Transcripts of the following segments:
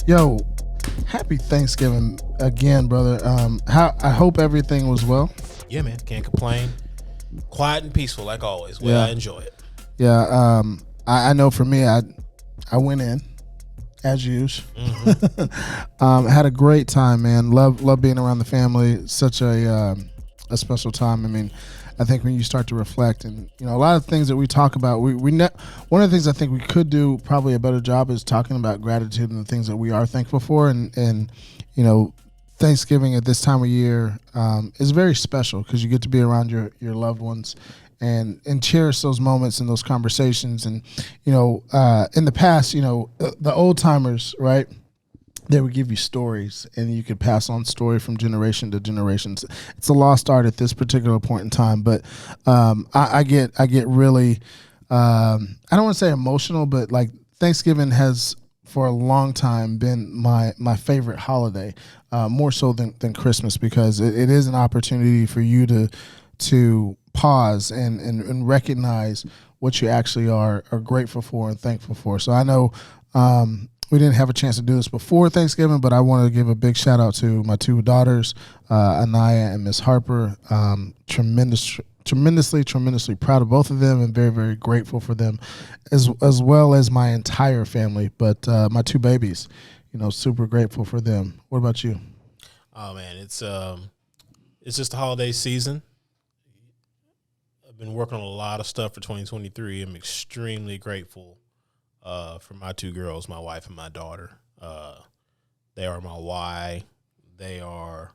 Yo, happy Thanksgiving again, brother. I hope everything was well. Yeah, man, can't complain. Quiet and peaceful, like always. Well, I enjoy it. Yeah, I know for me, I went in as usual. Had a great time, man. Love being around the family. Such a special time. I mean, I think when you start to reflect, and a lot of things that we talk about, one of the things I think we could do probably a better job is talking about gratitude and the things that we are thankful for, and Thanksgiving at this time of year is very special because you get to be around your loved ones and cherish those moments and those conversations. And in the past, the old timers, right? They would give you stories, and you could pass on story from generation to generation. It's a lost art at this particular point in time, but I get really I don't want to say emotional, but like Thanksgiving has for a long time been my favorite holiday, more so than Christmas, because it is an opportunity for you to pause and recognize what you actually are grateful for and thankful for. So I know we didn't have a chance to do this before Thanksgiving, but I wanted to give a big shout out to my two daughters, Anaya and Miss Harper. Tremendously proud of both of them, and very, very grateful for them, as well as my entire family. But my two babies, super grateful for them. What about you? Oh man, it's just the holiday season. I've been working on a lot of stuff for 2023. I'm extremely grateful for my two girls, my wife and my daughter. They are my why. They are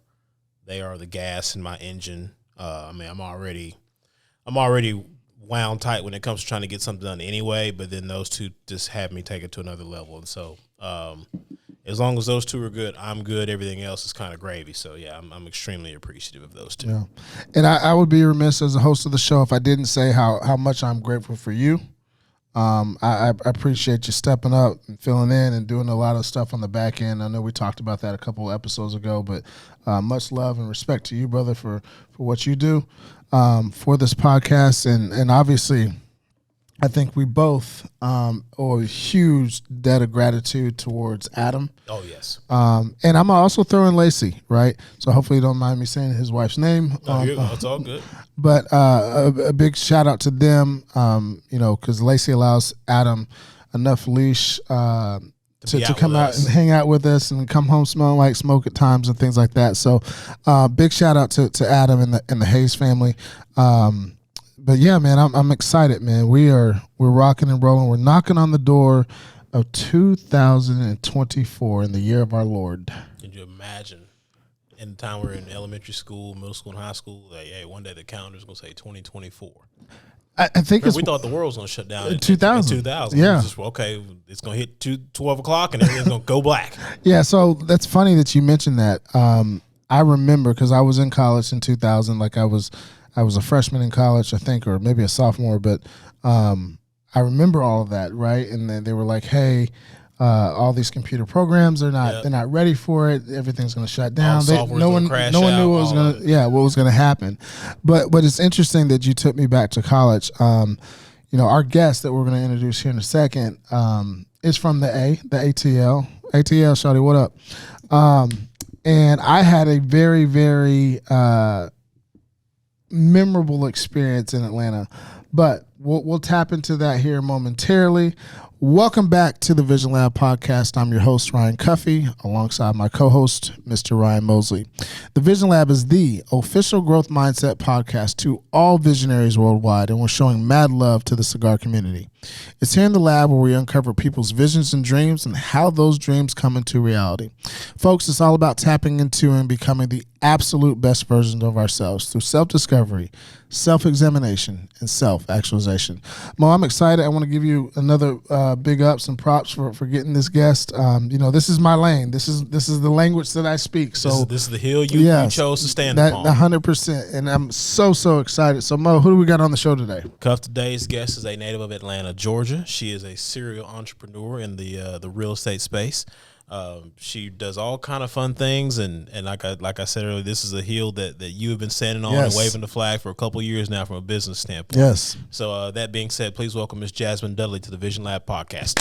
the gas in my engine. I'm already wound tight when it comes to trying to get something done anyway, but then those two just have me take it to another level. And so as long as those two are good, I'm good. Everything else is kind of gravy. So, yeah, I'm extremely appreciative of those two. Yeah. And I would be remiss as a host of the show if I didn't say how much I'm grateful for you. I appreciate you stepping up and filling in and doing a lot of stuff on the back end. I know we talked about that a couple of episodes ago, but much love and respect to you, brother, for what you do for this podcast. And obviously, I think we both owe a huge debt of gratitude towards Adam. Oh, yes. And I'm also throwing Lacey, right? So hopefully you don't mind me saying his wife's name. It's all good. But a big shout out to them, because Lacey allows Adam enough leash to come out and hang out with us and come home smelling like smoke at times and things like that. So big shout out to Adam and the Hayes family. But yeah, man, I'm excited, man. We're rocking and rolling. We're knocking on the door of 2024 in the year of our Lord. Can you imagine? In the time we're in elementary school, middle school, and high school, like, hey, one day the calendar's gonna say 2024. I think we thought the world was gonna shut down in 2000. 2000. Yeah. Okay, it's gonna hit 12 o'clock and everything's gonna go black. Yeah, so that's funny that you mentioned that. I remember because I was in college in 2000. Like I was a freshman in college, I think, or maybe a sophomore. But I remember all of that, right? And then they were like, "Hey, all these computer programs they're not ready for it. Everything's going to shut down." No one knew what was going to happen. But it's interesting that you took me back to college. Our guest that we're going to introduce here in a second is from the ATL. ATL, shawty, what up? And I had a very, very memorable experience in Atlanta, but we'll tap into that here momentarily. Welcome back to the Vision Lab podcast. I'm your host, Ryan Cuffey, alongside my co-host, Mr. Ryan Mosley. The Vision Lab is the official growth mindset podcast to all visionaries worldwide, and we're showing mad love to the cigar community. It's here in the lab where we uncover people's visions and dreams and how those dreams come into reality. Folks, it's all about tapping into and becoming the absolute best versions of ourselves through self-discovery, self-examination, and self-actualization. Mo, I'm excited. I want to give you another big ups and props for getting this guest. This is my lane. This is the language that I speak. So this is the hill you chose to stand upon. 100%. And I'm so excited. So Mo, who do we got on the show today? Cuff, today's guest is a native of Atlanta, Georgia. She is a serial entrepreneur in the real estate space. She does all kind of fun things, and like I said earlier, this is a hill that you have been standing on and waving the flag for a couple of years now from a business standpoint. Yes. So that being said, please welcome Miss Jasmine Dudley to the Vision Lab podcast.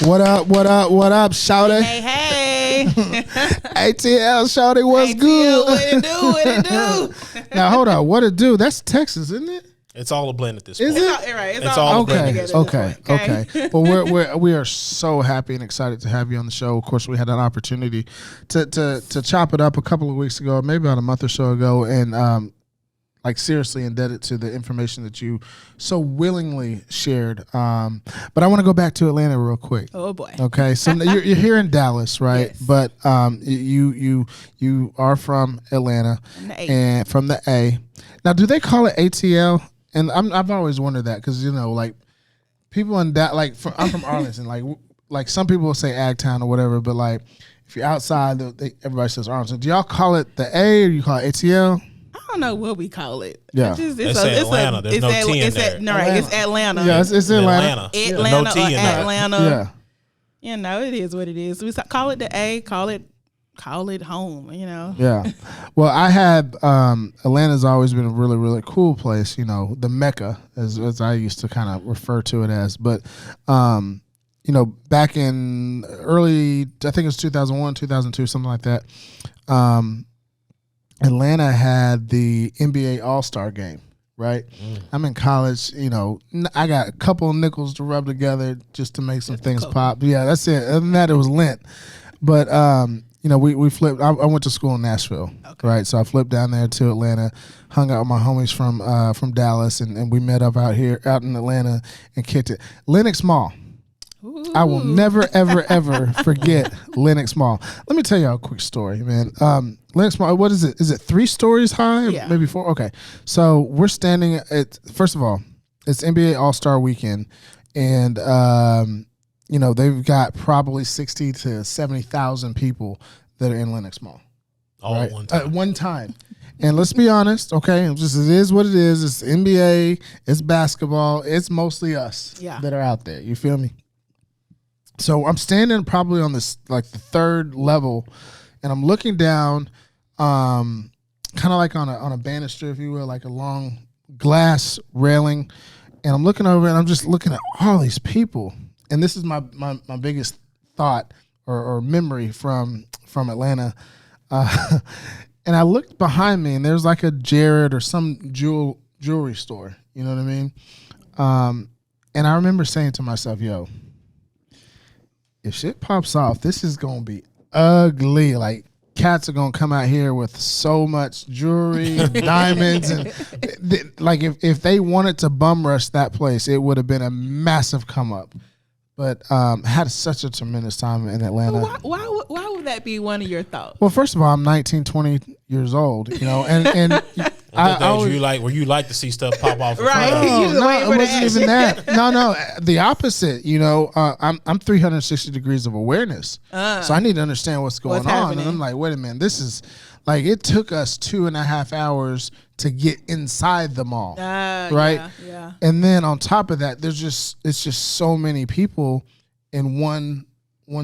What up? What up? What up, Shawty? Hey. ATL, Shawty, what's ATL, good? What it do? What it do? Now, hold on. What it do? That's Texas, isn't it? It's all a blend at this Is point. it? It's all Okay. Okay. Well, we are so happy and excited to have you on the show. Of course, we had an opportunity to chop it up a couple of weeks ago, maybe about a month or so ago, and like seriously indebted to the information that you so willingly shared. But I want to go back to Atlanta real quick. Oh boy. Okay, so you're here in Dallas, right? Yes. But you are from Atlanta and from the A. Now, do they call it ATL? And I've always wondered that because like people in that I'm from Arlington, like some people will say Agtown or whatever, but like if you're outside, everybody says Arlington. Do y'all call it the A or you call it ATL? I don't know what we call it. Yeah. They say Atlanta. There's no T in there. No, right. It's Atlanta. Yeah, it's Atlanta. Atlanta No T or in there. Atlanta. Yeah. It is what it is. We call it the A. Call it home. Yeah. Well, I had Atlanta's always been a really, really cool place. The Mecca, as I used to kind of refer to it as. But back in early, I think it was 2001, 2002, something like that. Atlanta had the NBA All-Star game, right? I'm in college, I got a couple of nickels to rub together just to make some things pop. Yeah, that's it. Other than that, it was lint. But, we flipped. I went to school in Nashville, right? So I flipped down there to Atlanta, hung out with my homies from Dallas, and we met up out in Atlanta and kicked it. Lenox Mall. Ooh. I will never, ever, ever forget Lenox Mall. Let me tell y'all a quick story, man. Lenox Mall, what is it? Is it 3 stories high? Yeah. Maybe 4? Okay. So we're standing at, first of all, it's NBA All-Star Weekend, and, they've got probably 60 to 70,000 people that are in Lenox Mall. All right? at one time. At one time. And let's be honest, okay? It is what it is. It's NBA, it's basketball, it's mostly us that are out there. You feel me? So I'm standing probably on this, the 3rd level, and I'm looking down, kind of like on a banister, if you will, like a long glass railing, and I'm looking over and I'm just looking at all these people. And this is my biggest thought or memory from Atlanta. And I looked behind me, and there's like a Jared or some jewelry store. You know what I mean? And I remember saying to myself, yo, if shit pops off, this is going to be ugly. Like, cats are going to come out here with so much jewelry and diamonds. And if they wanted to bum rush that place, it would have been a massive come up. But had such a tremendous time in Atlanta. Why would that be one of your thoughts? Well, first of all, I'm 19, 20 years old, and where you like to see stuff pop off. Right. No, it wasn't even that. No, the opposite. I'm 360 degrees of awareness, so I need to understand what's going on. Happening? And I'm like, wait a minute, this is like it took us 2.5 hours to get inside the mall, right? Yeah. And then on top of that, it's just so many people in one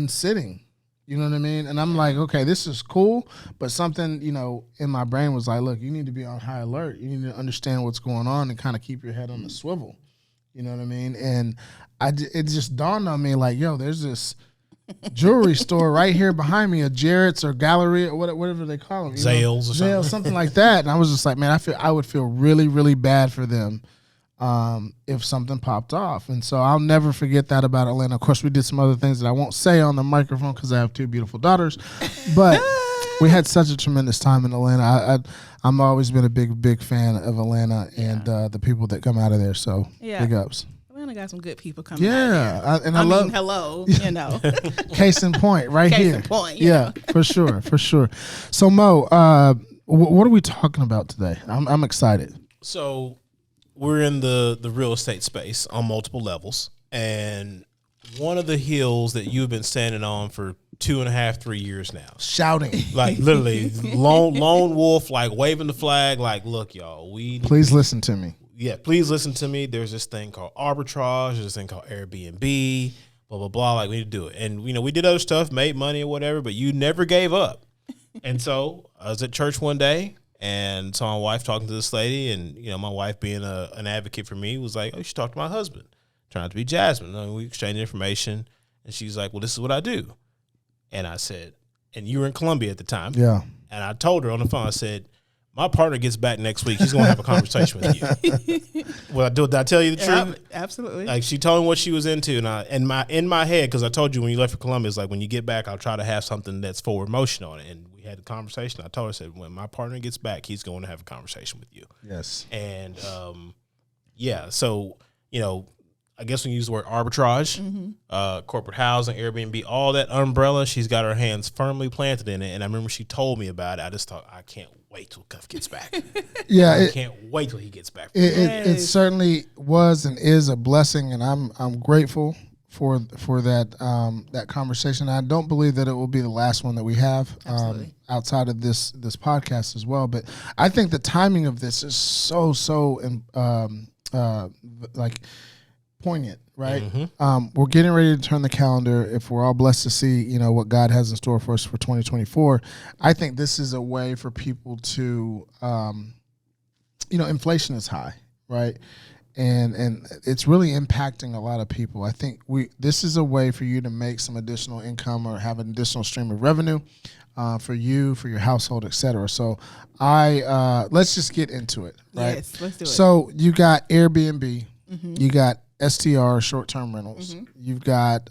sitting. You know what I mean? And I'm like, okay, this is cool, but something, in my brain was like, look, you need to be on high alert. You need to understand what's going on and kind of keep your head on the swivel. You know what I mean? And it just dawned on me like, yo, there's this jewelry store right here behind me, a Jarrett's or Gallery or whatever they call them. Zales or something. Zales, something like that. And I was just like, man, I would feel really, really bad for them if something popped off. And so I'll never forget that about Atlanta. Of course, we did some other things that I won't say on the microphone because I have 2 beautiful daughters, but we had such a tremendous time in Atlanta. I'm always been a big fan of Atlanta and the people that come out of there. So big ups. Atlanta got some good people coming out of there. I love hello, Case in point, right Case here. in point, for sure. So Mo, what are we talking about today? I'm excited. So we're in the real estate space on multiple levels, and one of the hills that you've been standing on for 2.5, 3 years now, shouting, like literally lone wolf, like waving the flag, like, look, y'all, please listen to me. Yeah, please listen to me. There's this thing called arbitrage. There's this thing called Airbnb, blah, blah, blah. Like, we need to do it. And, we did other stuff, made money or whatever, but you never gave up. And so I was at church one day and saw my wife talking to this lady. And, my wife being an advocate for me was like, oh, you should talk to my husband. Turned out to be Jasmine. And we exchanged information. And she's like, well, this is what I do. And I said, and you were in Columbia at the time. Yeah. And I told her on the phone, I said, my partner gets back next week. He's going to have a conversation with you. Well, did I tell you the truth? Absolutely. Like, she told me what she was into. And in my head, because I told you when you left for Columbia, it's like, when you get back, I'll try to have something that's forward motion on it. And we had a conversation. I told her, I said, when my partner gets back, he's going to have a conversation with you. Yes. And, so, I guess when you use the word arbitrage, corporate housing, Airbnb, all that umbrella, she's got her hands firmly planted in it. And I remember she told me about it. I just thought, I can't wait till Cuff gets back. I can't wait till he gets back. It certainly was and is a blessing, and I'm grateful for that conversation. I don't believe that it will be the last one that we have outside of this podcast as well. But I think the timing of this is so poignant, right? We're getting ready to turn the calendar. If we're all blessed to see, what God has in store for us for 2024, I think this is a way for people to, inflation is high, right? And it's really impacting a lot of people. I think this is a way for you to make some additional income or have an additional stream of revenue for you, for your household, et cetera. So let's just get into it, right? Yes, let's do it. So you got Airbnb, you got STR, short-term rentals. You've got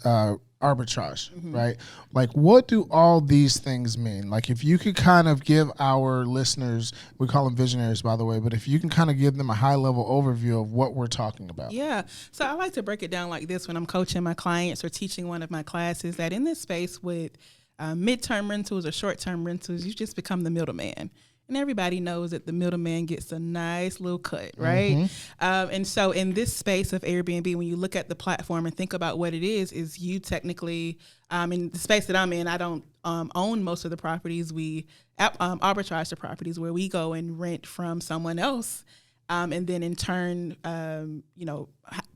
arbitrage, right? Like, what do all these things mean? Like, if you could kind of give our listeners, we call them visionaries, by the way, but if you can kind of give them a high-level overview of what we're talking about. Yeah. So I like to break it down like this when I'm coaching my clients or teaching one of my classes, that in this space with midterm rentals or short-term rentals, you just become the middleman. And everybody knows that the middleman gets a nice little cut, right? And so in this space of Airbnb, when you look at the platform and think about what it is you technically, in the space that I'm in, I don't own most of the properties. We arbitrage the properties where we go and rent from someone else. And then in turn,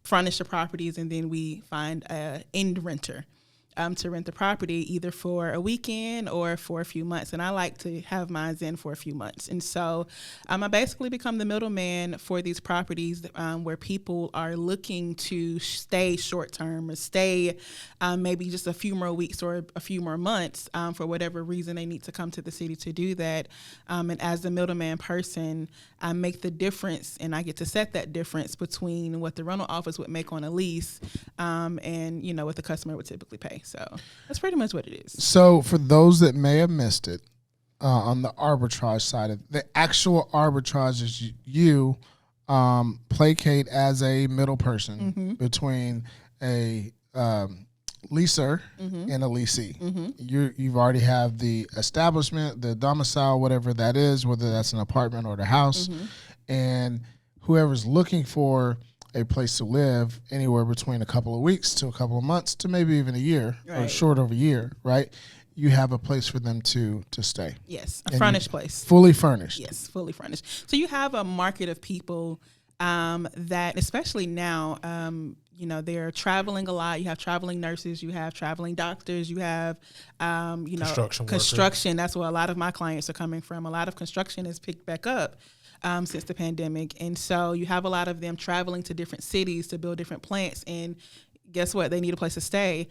furnish the properties, and then we find an end renter to rent the property either for a weekend or for a few months. And I like to have mine in for a few months. And so I basically become the middleman for these properties where people are looking to stay short term or stay maybe just a few more weeks or a few more months for whatever reason they need to come to the city to do that. And as the middleman person, I make the difference, and I get to set that difference between what the rental office would make on a lease and, what the customer would typically pay. So that's pretty much what it is. So for those that may have missed it, on the arbitrage side of the actual arbitrage is you placate as a middle person between a leaser and a leasee. You've already have the establishment, the domicile, whatever that is, whether that's an apartment or the house, and whoever's looking for a place to live, anywhere between a couple of weeks to a couple of months to maybe even a year, or short of a year, right? You have a place for them to stay. Yes, a furnished place. Fully furnished. Yes, fully furnished. So you have a market of people that, especially now, they're traveling a lot. You have traveling nurses, you have traveling doctors, you have, construction. That's where a lot of my clients are coming from. A lot of construction has picked back up since the pandemic. And so you have a lot of them traveling to different cities to build different plants. And guess what? They need a place to stay.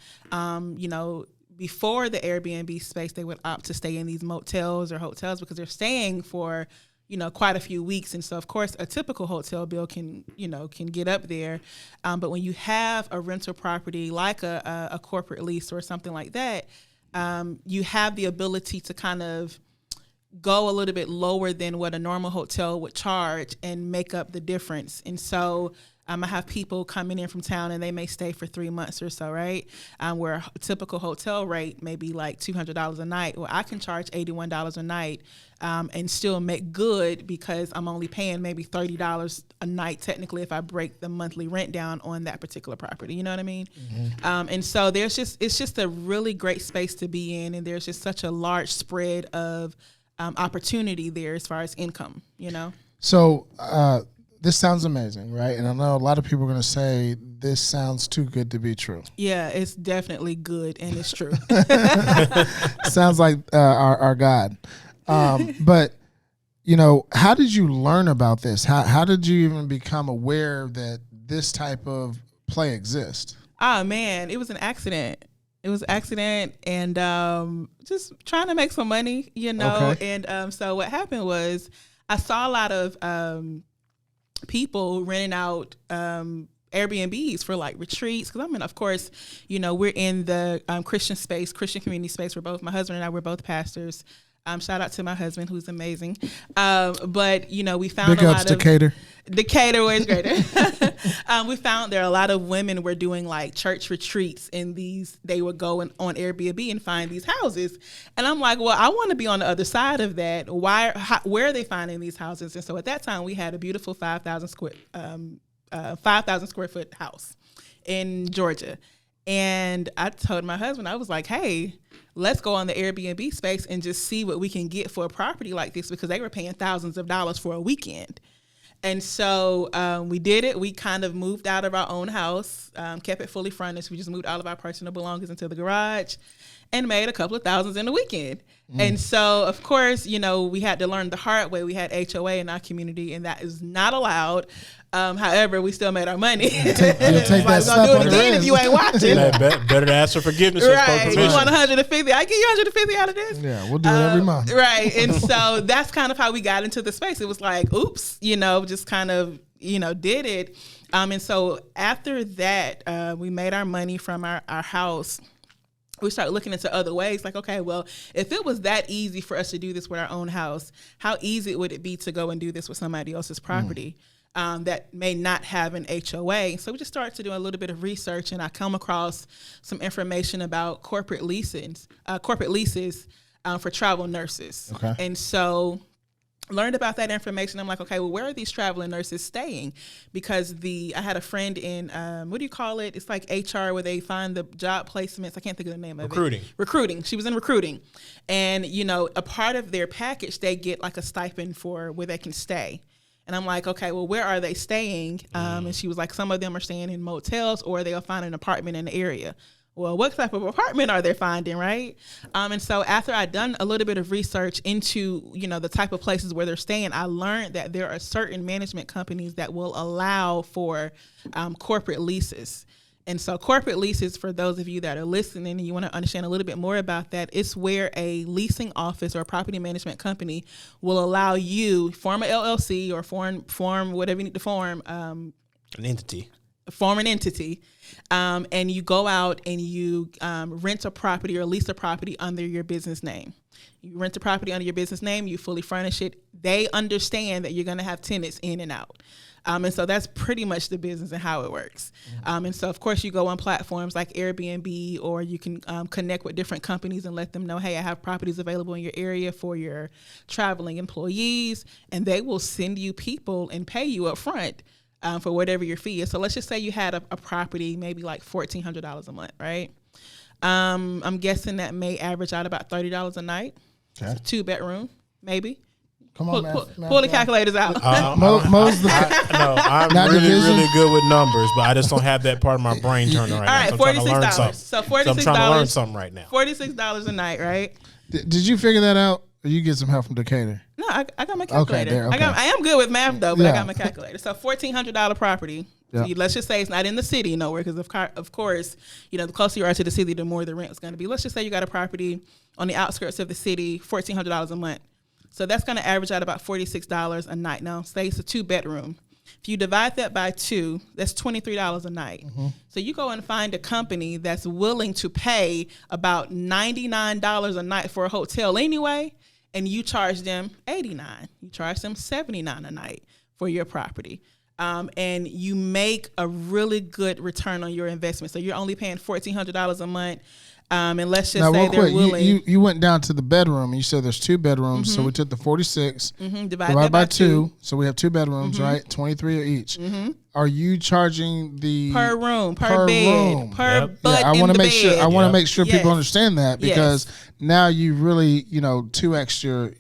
Before the Airbnb space, they would opt to stay in these motels or hotels because they're staying for quite a few weeks. And so, of course, a typical hotel bill can get up there. But when you have a rental property like a corporate lease or something like that, you have the ability to kind of go a little bit lower than what a normal hotel would charge and make up the difference. And so I have people coming in from town and they may stay for 3 months or so, right? Where a typical hotel rate may be like $200 a night. Well, I can charge $81 a night and still make good because I'm only paying maybe $30 a night technically if I break the monthly rent down on that particular property. You know what I mean? And so it's just a really great space to be in, and there's just such a large spread of opportunity there as far as income, So this sounds amazing, right? And I know a lot of people are going to say this sounds too good to be true. Yeah, it's definitely good, and it's true. Sounds like our God. But, how did you learn about this? How did you even become aware that this type of play exists? Oh, man, it was an accident. It was an accident, and just trying to make some money, Okay. And so what happened was I saw a lot of people renting out Airbnbs for like retreats. Because of course, we're in the Christian space, Christian community space. My husband and I, we're both pastors. Shout out to my husband, who's amazing. But we found Big a ups lot to of Decatur. Decatur was greater. We found there are a lot of women were doing like church retreats in these. They would go on Airbnb and find these houses, and I'm like, well, I want to be on the other side of that. Where are they finding these houses? And so at that time, we had a beautiful 5,000 square foot house in Georgia. And I told my husband, I was like, hey, let's go on the Airbnb space and just see what we can get for a property like this, because they were paying thousands of dollars for a weekend. And so we did it. We kind of moved out of our own house, kept it fully furnished. We just moved all of our personal belongings into the garage and made a couple of thousands in a weekend. And so, of course, we had to learn the hard way. We had HOA in our community, and that is not allowed. However, we still made our money. You'll take that We're gonna do slap on it the again if wrist. you ain't watching. Better to ask for forgiveness. Right. You want 150? I give you 150 out of this. Yeah, we'll do it every month. Right. And so that's kind of how we got into the space. It was like, oops, just kind of, did it. And so after that, we made our money from our house. We started looking into other ways, like, okay, well, if it was that easy for us to do this with our own house, how easy would it be to go and do this with somebody else's property that may not have an HOA? So we just started to do a little bit of research, and I come across some information about corporate leases for travel nurses. Okay. And so learned about that information. I'm like, okay, well, where are these traveling nurses staying? Because I had a friend in, what do you call it? It's like HR, where they find the job placements. I can't think of the name of it. Recruiting. She was in recruiting. And, a part of their package, they get like a stipend for where they can stay. And I'm like, okay, well, where are they staying? And she was like, some of them are staying in motels, or they'll find an apartment in the area. Well, what type of apartment are they finding, right? And so after I'd done a little bit of research into, the type of places where they're staying, I learned that there are certain management companies that will allow for corporate leases. And so corporate leases, for those of you that are listening and you want to understand a little bit more about that, it's where a leasing office or a property management company will allow you, form an LLC or form whatever you need to form. An entity. Form an entity, and you go out and you rent a property or lease a property under your business name. You rent a property under your business name, you fully furnish it. They understand that you're going to have tenants in and out. And so that's pretty much the business and how it works. And so, of course, you go on platforms like Airbnb, or you can connect with different companies and let them know, hey, I have properties available in your area for your traveling employees, and they will send you people and pay you up front for whatever your fee is. So let's just say you had a property, maybe like $1,400 a month, right? I'm guessing that may average out about $30 a night. Okay. It's a 2-bedroom, maybe. Come on, pull the calculators out. I'm Not really, division. really good with numbers, but I just don't have that part of my brain turning right now. All right, So I'm trying to learn $46. something. So $46. So I'm trying to learn something right now. $46 a night, right? Did you figure that out, or you get some help from Decatur? No, I got my calculator. Okay. I am good with math though, but I Yeah. got my calculator. So $1,400 property. Yeah. So let's just say it's not in the city nowhere, because of course, the closer you are to the city, the more the rent is going to be. Let's just say you got a property on the outskirts of the city, $1,400 a month. So that's going to average out about $46 a night. Now, say it's a 2-bedroom. If you divide that by 2, that's $23 a night. Mm-hmm. So you go and find a company that's willing to pay about $99 a night for a hotel anyway, and you charge them $89. You charge them $79 a night for your property. And you make a really good return on your investment. So you're only paying $1,400 a month. And let's just say they're willing. You went down to the bedroom, and you said there's 2 bedrooms. So we took the 46, divided by 2. So we have 2 bedrooms, right? 23 each. Are you charging the per room, per bed, room? per Yep. butt I want to make bed. sure. I want to make sure Yes. people understand that, because Yes. now you really 2x your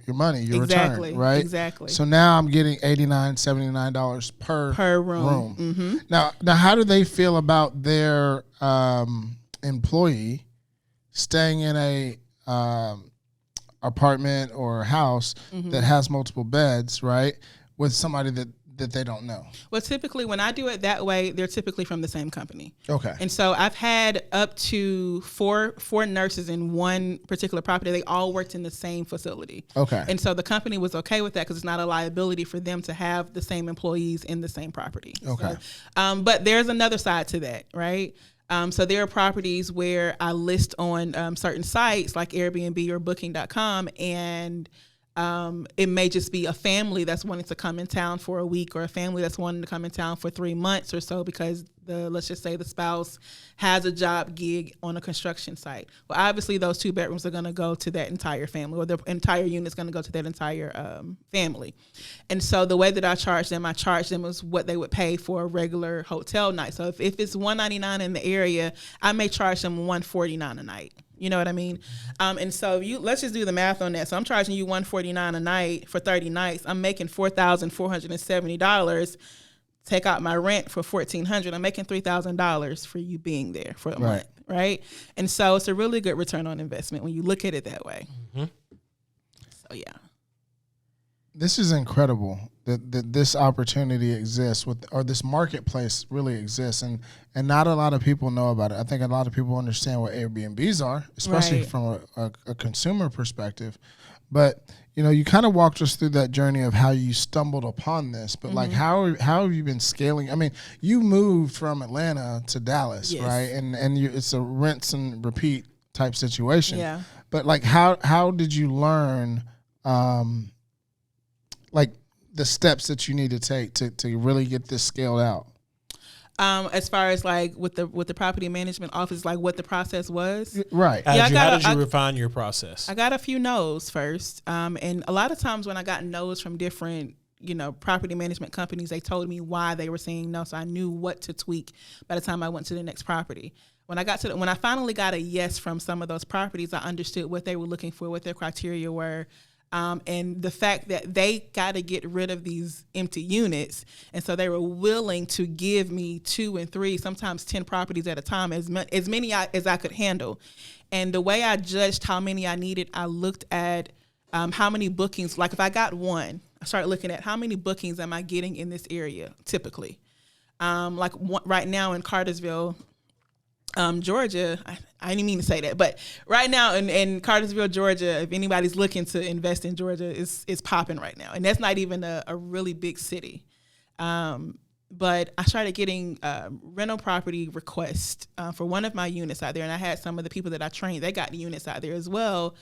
money, your Exactly. return, right? Exactly. So now I'm getting $89, $79 per room. Mm-hmm. Now how do they feel about their employee staying in a apartment or a house that has multiple beds, right, with somebody that they don't know? Well, typically when I do it that way, they're typically from the same company. Okay. And so I've had up to four nurses in one particular property. They all worked in the same facility. Okay. And so the company was okay with that because it's not a liability for them to have the same employees in the same property. Okay. So, but there's another side to that, right? So there are properties where I list on certain sites like Airbnb or Booking.com, and it may just be a family that's wanting to come in town for a week, or a family that's wanting to come in town for 3 months or so because let's just say the spouse has a job gig on a construction site. Well, obviously those 2 bedrooms are going to go to that entire family, or the entire unit is going to go to that entire family. And so the way that I charge them as what they would pay for a regular hotel night. So if it's $199 in the area, I may charge them $149 a night. You know what I mean? And so let's just do the math on that. So I'm charging you $149 a night for 30 nights. I'm making $4,470. Take out my rent for $1,400. I'm making $3,000 for you being there for a month, right? And so it's a really good return on investment when you look at it that way. Mm-hmm. So yeah. This is incredible that this opportunity exists or this marketplace really exists, and not a lot of people know about it. I think a lot of people understand what Airbnbs are, especially from a consumer perspective. But you kind of walked us through that journey of how you stumbled upon this. But like, how have you been scaling? I mean, you moved from Atlanta to Dallas, right? And it's a rinse and repeat type situation. Yeah. But like, how did you learn? Like the steps that you need to take to really get this scaled out? As far as like with the property management office, like what the process was, right? How did you refine your process? I got a few no's first, and a lot of times when I got no's from different property management companies, they told me why they were saying no, so I knew what to tweak by the time I went to the next property. When I finally got a yes from some of those properties, I understood what they were looking for, what their criteria were. And the fact that they got to get rid of these empty units. And so they were willing to give me 2 and 3, sometimes 10 properties at a time, as many as I could handle. And the way I judged how many I needed, I looked at how many bookings. Like if I got one, I started looking at how many bookings am I getting in this area typically. Right now in Cartersville, Georgia, I didn't mean to say that, but right now in Cartersville, Georgia, if anybody's looking to invest in Georgia, it's popping right now. And that's not even a really big city. But I started getting rental property requests for one of my units out there. And I had some of the people that I trained, they got the units out there as well.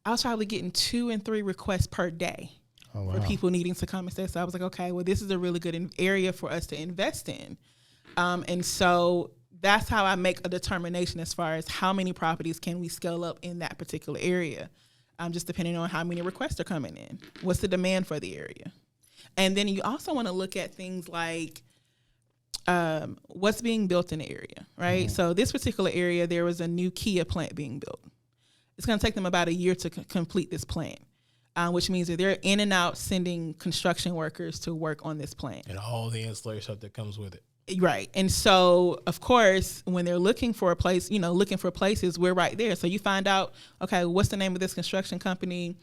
I was probably getting 2 and 3 requests per day for people needing to come and stay. So I was like, okay, well, this is a really good area for us to invest in. And so that's how I make a determination as far as how many properties can we scale up in that particular area, just depending on how many requests are coming in. What's the demand for the area? And then you also want to look at things like what's being built in the area, right? Mm-hmm. So this particular area, there was a new Kia plant being built. It's going to take them about a year to complete this plant, which means that they're in and out sending construction workers to work on this plant. And all the ancillary stuff that comes with it. Right. And so, of course, when they're looking for a place, looking for places, we're right there. So you find out, okay, what's the name of this construction company?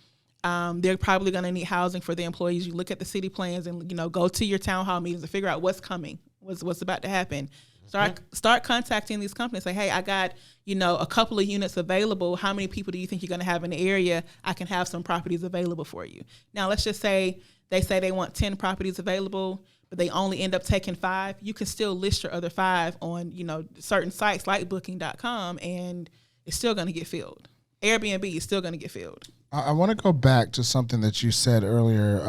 They're probably going to need housing for the employees. You look at the city plans and, go to your town hall meetings to figure out what's coming, what's about to happen. Start contacting these companies. Say, hey, I got, a couple of units available. How many people do you think you're going to have in the area? I can have some properties available for you. Now, let's just say they want 10 properties available, but they only end up taking 5. You can still list your other 5 on, certain sites like Booking.com, and it's still going to get filled. Airbnb is still going to get filled. I want to go back to something that you said earlier.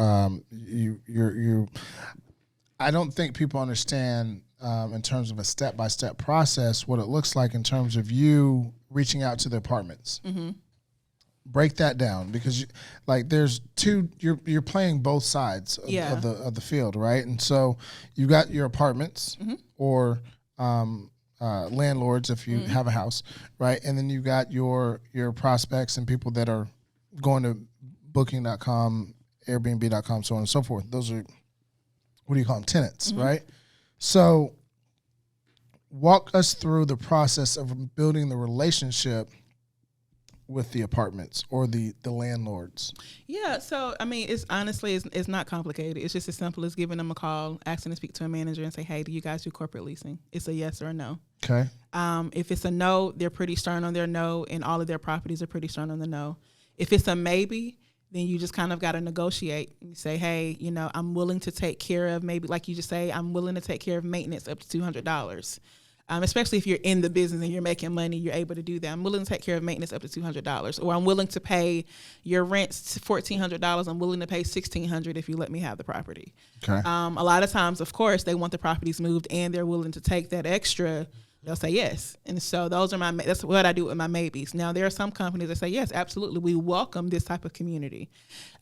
I don't think people understand in terms of a step-by-step process what it looks like in terms of you reaching out to the apartments. Mm-hmm. Break that down, because there's two. You're playing both sides of the field, right? And so you got your apartments or landlords if you have a house, right? And then you got your prospects and people that are going to Booking.com, Airbnb.com, so on and so forth. Those are, what do you call them, tenants, right? So walk us through the process of building the relationship with the apartments or the landlords? Yeah, so I mean, it's honestly, it's not complicated. It's just as simple as giving them a call, asking to speak to a manager, and say, "Hey, do you guys do corporate leasing?" It's a yes or a no. Okay. If it's a no, they're pretty stern on their no, and all of their properties are pretty stern on the no. If it's a maybe, then you just kind of got to negotiate and say, "Hey, I'm willing to take care of maybe, like you just say, I'm willing to take care of maintenance up to $200." Especially if you're in the business and you're making money, you're able to do that. I'm willing to take care of maintenance up to $200, or I'm willing to pay your rent $1,400. I'm willing to pay $1,600 if you let me have the property. Okay. A lot of times, of course, they want the properties moved and they're willing to take that extra. They'll say yes. And so that's what I do with my maybes. Now, there are some companies that say, yes, absolutely, we welcome this type of community.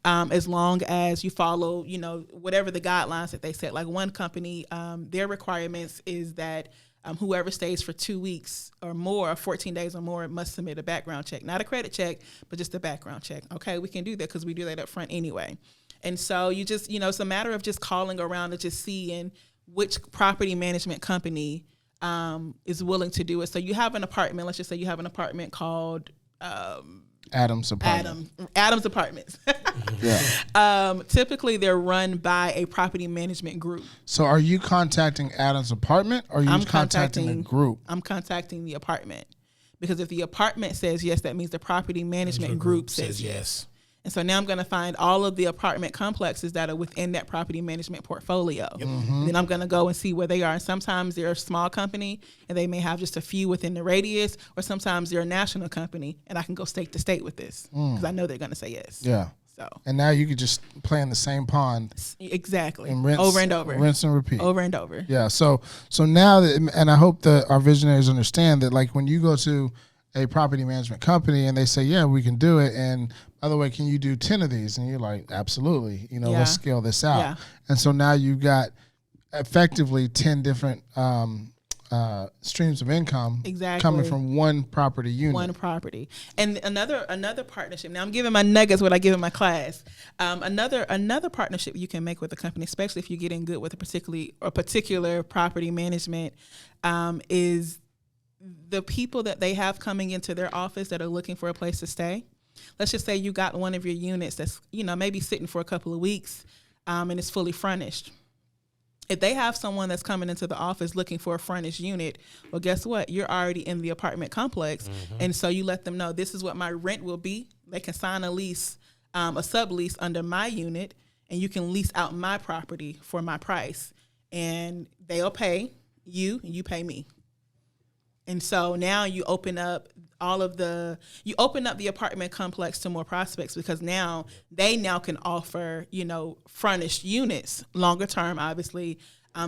As long as you follow, whatever the guidelines that they set. Like one company, their requirements is that whoever stays for 2 weeks or more, 14 days or more, must submit a background check. Not a credit check, but just a background check. Okay, we can do that because we do that up front anyway. And so you just, it's a matter of just calling around and just seeing which property management company is willing to do it. So you have an apartment. Let's just say you have an apartment called Adam's Apartment. Adam's Apartments. Yeah. Typically, they're run by a property management group. So are you contacting Adam's Apartment, or are you contacting the group? I'm contacting the apartment, because if the apartment says yes, that means the property management group says yes. And so now I'm going to find all of the apartment complexes that are within that property management portfolio. Yep. Mm-hmm. Then I'm going to go and see where they are. And sometimes they're a small company and they may have just a few within the radius, or sometimes they're a national company and I can go state to state with this because I know they're going to say yes. Yeah. So. And now you could just play in the same pond. Exactly. And rinse, over and over. Rinse and repeat. Over and over. Yeah. So now that, and I hope that our visionaries understand that, like, when you go to a property management company and they say, yeah, we can do it, and by the way, can you do 10 of these? And you're like, absolutely. Let's scale this out. Yeah. And so now you've got effectively 10 different streams of income coming from one property unit. One property. And another partnership. Now I'm giving my nuggets what I give in my class. Another partnership you can make with a company, especially if you're getting good with a particular property management, is the people that they have coming into their office that are looking for a place to stay. Let's just say you got one of your units that's, maybe sitting for a couple of weeks, and it's fully furnished. If they have someone that's coming into the office looking for a furnished unit, well, guess what? You're already in the apartment complex. Mm-hmm. And so you let them know, this is what my rent will be. They can sign a lease, a sublease under my unit, and you can lease out my property for my price. And they'll pay you, and you pay me. And so now you open up the apartment complex to more prospects, because now they can offer, furnished units longer term, obviously,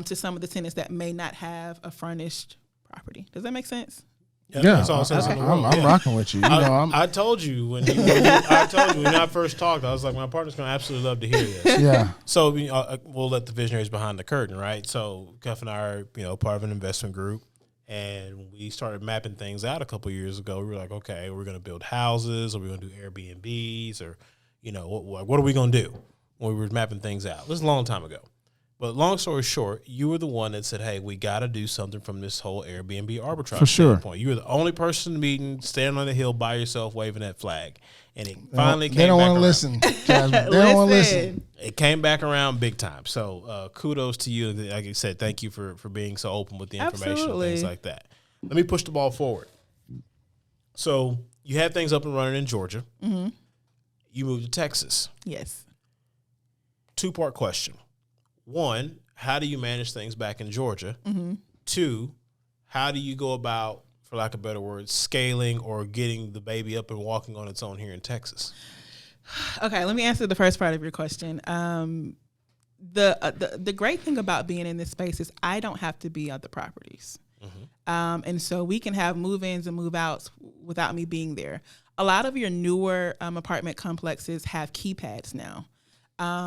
to some of the tenants that may not have a furnished property. Does that make sense? Yeah, that's all sense in the world. I'm rocking with you. I told you when I first talked, I was like, my partner's gonna absolutely love to hear this. Yeah. So we'll let the visionaries behind the curtain, right? So Cuff and I are part of an investment group. And we started mapping things out a couple of years ago. We were like, okay, we're going to build houses, or we're going to do Airbnbs, or, what are we going to do when we were mapping things out? This was a long time ago. But long story short, you were the one that said, hey, we got to do something from this whole Airbnb arbitrage standpoint. You were the only person in the meeting, standing on the hill by yourself, waving that flag. And it finally came back around. They don't want to listen, Jasmine. They don't want to listen. It came back around big time. So kudos to you. Like I said, thank you for being so open with the information and things like that. Let me push the ball forward. So you had things up and running in Georgia. Mm-hmm. You moved to Texas. Yes. 2-part question. 1, how do you manage things back in Georgia? Mm-hmm. 2, how do you go about, for lack of a better word, scaling or getting the baby up and walking on its own here in Texas? Okay, let me answer the first part of your question. The great thing about being in this space is I don't have to be at the properties. Mm-hmm. And so we can have move-ins and move-outs without me being there. A lot of your newer apartment complexes have keypads now.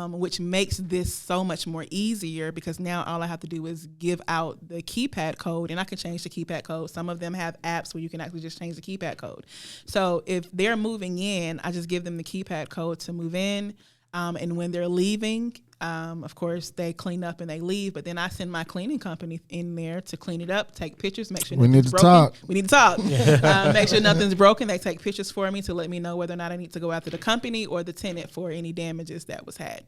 Which makes this so much more easier, because now all I have to do is give out the keypad code, and I can change the keypad code. Some of them have apps where you can actually just change the keypad code. So if they're moving in, I just give them the keypad code to move in. And when they're leaving, of course, they clean up and they leave. But then I send my cleaning company in there to clean it up, take pictures, make sure We need nothing's to broken. talk. We need to talk. Make sure nothing's broken. They take pictures for me to let me know whether or not I need to go after the company or the tenant for any damages that was had.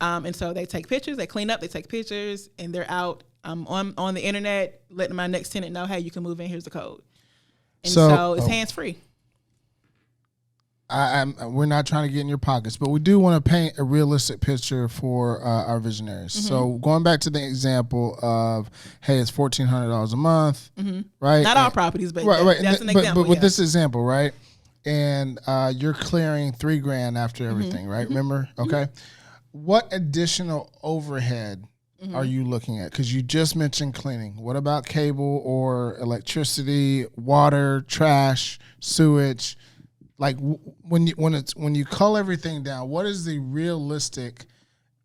And so they take pictures, they clean up, they take pictures, and they're out on the internet letting my next tenant know, hey, you can move in, here's the code. And so it's hands-free. We're not trying to get in your pockets, but we do want to paint a realistic picture for our visionaries. Mm-hmm. So going back to the example of, hey, it's $1,400 a month, right? Not all properties, but that's an But example. with this example, right? And you're clearing $3,000 after everything, right? Remember? Okay. What additional overhead are you looking at? Because you just mentioned cleaning. What about cable or electricity, water, trash, sewage? Like when you cull everything down, what is the realistic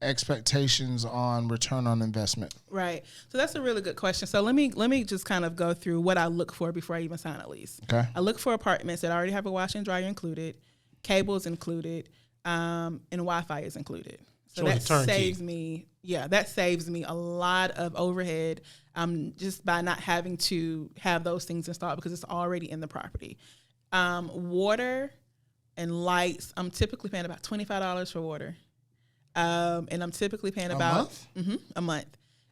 expectations on return on investment? Right. So that's a really good question. So let me just kind of go through what I look for before I even sign a lease. Okay. I look for apartments that already have a washer and dryer included, cables included, and Wi-Fi is included. So that saves me. Yeah, that saves me a lot of overhead just by not having to have those things installed because it's already in the property. Water and lights, I'm typically paying about $25 for water. And I'm typically paying about a month.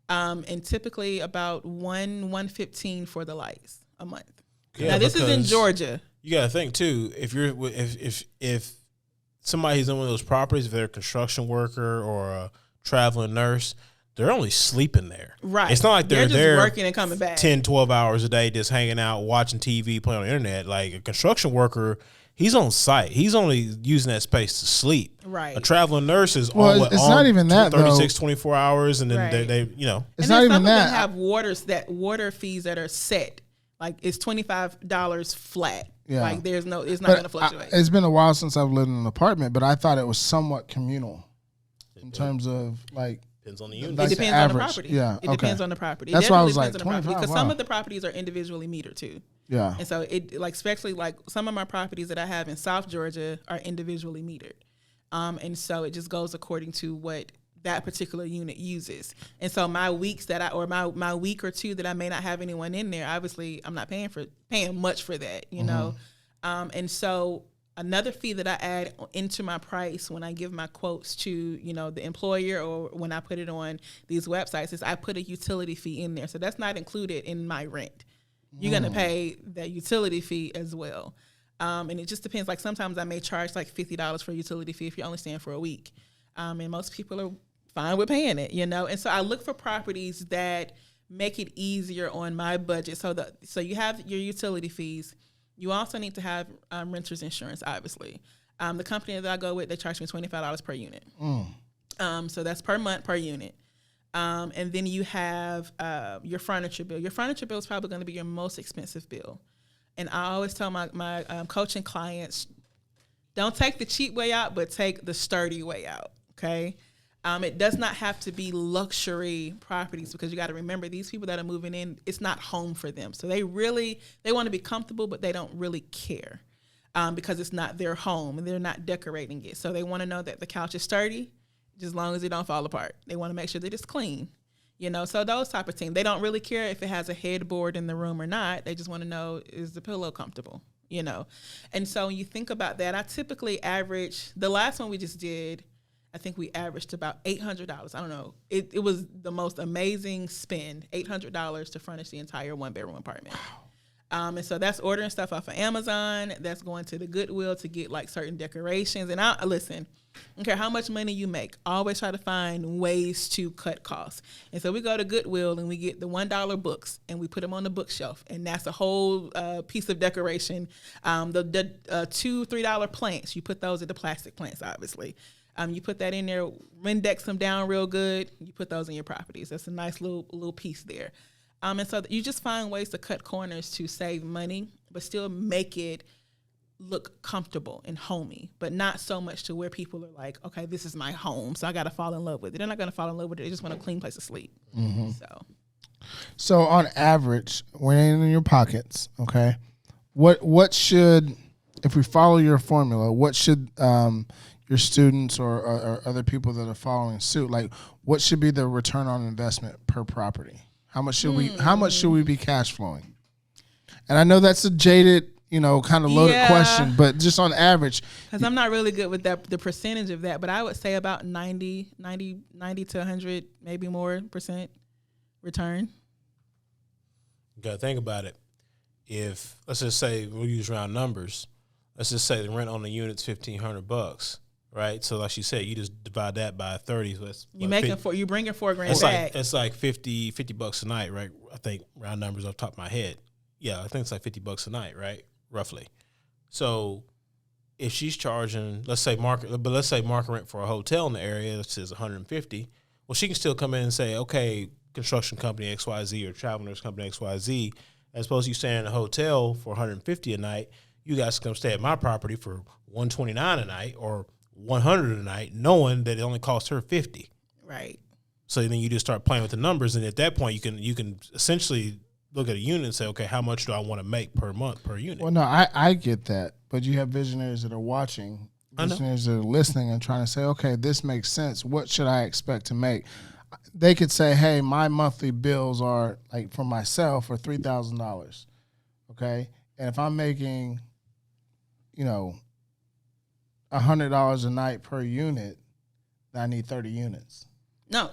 And typically about $115 for the lights a month. Yeah, now this is in Georgia. You got to think too, if somebody's in one of those properties, if they're a construction worker or a traveling nurse, they're only sleeping there. Right. It's not like they're just there working and coming back 10, 12 hours a day just hanging out, watching TV, playing on the internet. Like a construction worker, he's on site. He's only using that space to sleep. Right. A traveling nurse is it's not even that 36, though. 24 hours, and then they you know. It's not even that. Some of them have water fees that are set. Like it's $25 flat. Yeah. Like it's not going to fluctuate. It's been a while since I've lived in an apartment, but I thought it was somewhat communal in terms of like. Depends on the unit. Like it depends on the property. Yeah, it depends on the property. That's why I was like 25. Because some of the properties are individually metered too. Yeah. And so especially like some of my properties that I have in South Georgia are individually metered. And so it just goes according to what that particular unit uses. And so my weeks my week or two that I may not have anyone in there, obviously I'm not paying much for that, you know. And so another fee that I add into my price when I give my quotes to, you know, the employer or when I put it on these websites is I put a utility fee in there. So that's not included in my rent. You're going to pay that utility fee as well. And it just depends. Like sometimes I may charge like $50 for a utility fee if you're only staying for a week. And most people are fine with paying it, you know. And so I look for properties that make it easier on my budget. So you have your utility fees. You also need to have renter's insurance, obviously. The company that I go with, they charge me $25 per unit. So that's per month, per unit. And then you have your furniture bill. Your furniture bill is probably going to be your most expensive bill. And I always tell my coaching clients, don't take the cheap way out, but take the sturdy way out, okay? It does not have to be luxury properties because you got to remember these people that are moving in, it's not home for them. So they want to be comfortable, but they don't really care because it's not their home and they're not decorating it. So they want to know that the couch is sturdy, just as long as it don't fall apart. They want to make sure that it's clean, you know. So those type of things, they don't really care if it has a headboard in the room or not. They just want to know, is the pillow comfortable, you know. And so when you think about that, I typically average, the last one we just did, I think we averaged about $800. I don't know. It was the most amazing spend, $800 to furnish the entire one-bedroom apartment. Wow. And so that's ordering stuff off of Amazon. That's going to the Goodwill to get like certain decorations. And listen, I don't care how much money you make, always try to find ways to cut costs. And so we go to Goodwill and we get the $1 books and we put them on the bookshelf. And that's a whole piece of decoration. The $2, $3 plants, you put those at the plastic plants, obviously. You put that in there, index them down real good. You put those in your properties. That's a nice little piece there. And so you just find ways to cut corners to save money, but still make it look comfortable and homey, but not so much to where people are like, okay, this is my home, so I got to fall in love with it. They're not going to fall in love with it. They just want a clean place to sleep. Mm-hmm. So on average, when in your pockets, okay, what should, if we follow your formula, what should your your students or other people that are following suit, like what should be the return on investment per property? How much should we be cash flowing? And I know that's a jaded, kind of loaded question, but just on average, because I'm not really good with the percentage of that, but I would say about 90 to 100, maybe more percent return. You got to think about it. If let's just say we'll use round numbers, let's just say the rent on the unit's $1,500, right? So like you said, you just divide that by 30. So that's you bringing $4,000 back. It's like $50 a night, right? I think round numbers off the top of my head. Yeah, I think it's like $50 a night, right? Roughly. So if she's charging, let's say market rent for a hotel in the area that says $150, well, she can still come in and say, okay, construction company XYZ or travel nurse company XYZ, as opposed to you staying in a hotel for $150 a night, you guys come stay at my property for $129 a night or $100 a night, knowing that it only costs her $50. Right. So then you just start playing with the numbers, and at that point, you can essentially look at a unit and say, okay, how much do I want to make per month per unit? Well, no, I get that, but you have visionaries that are watching, visionaries that are listening and trying to say, okay, this makes sense. What should I expect to make? They could say, hey, my monthly bills are, like, for myself are $3,000, okay? And if I'm making, $100 a night per unit, then I need 30 units. No.